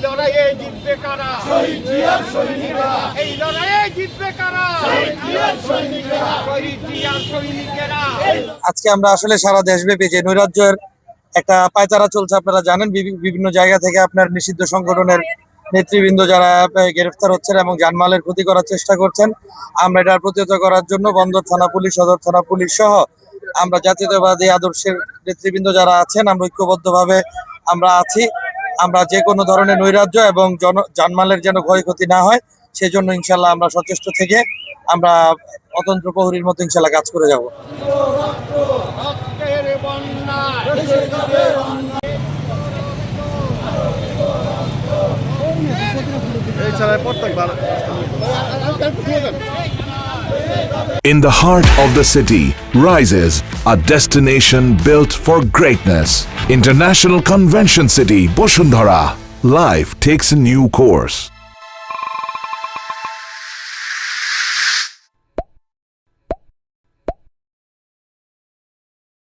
লড়াইয়ে জিতবে কারা? শহীদ জিয়ার সৈনিকেরা। এই লড়াইয়ে জিতবে কারা? শহীদ জিয়ার সৈনিকেরা। শহীদ জিয়ার সৈনিকেরা। আজকে আমরা আসলে সারা দেশব্যাপী যে নৈরাজ্যের একটা পায়তারা চলছে, আপনারা জানেন বিভিন্ন জায়গা থেকে আপনার নিষিদ্ধ সংগঠনের নেতৃবৃন্দ যারা গ্রেফতার হচ্ছেন এবং জানমালের ক্ষতি করার চেষ্টা করছেন। আমরা এটা প্রতিহত করার জন্য বন্দর থানা পুলিশ, সদর থানা পুলিশ সহ আমরা জাতীয়তাবাদী আদর্শের নেতৃবৃন্দ যারা আছেন, আমরা ঐক্যবদ্ধভাবে আমরা আছি। আমরা যে কোনো ধরনের নৈরাজ্য এবং জানমালের যেন ক্ষয়ক্ষতি না হয় সেজন্য ইনশাল্লাহ আমরা সচেষ্ট থেকে আমরা অতন্ত্র প্রহরীর মতো ইনশাল্লাহ কাজ করে যাব। রক্তের বন্যায় In the heart of the city rises a destination built for greatness. International Convention City, Bosundhara. Life takes a new course.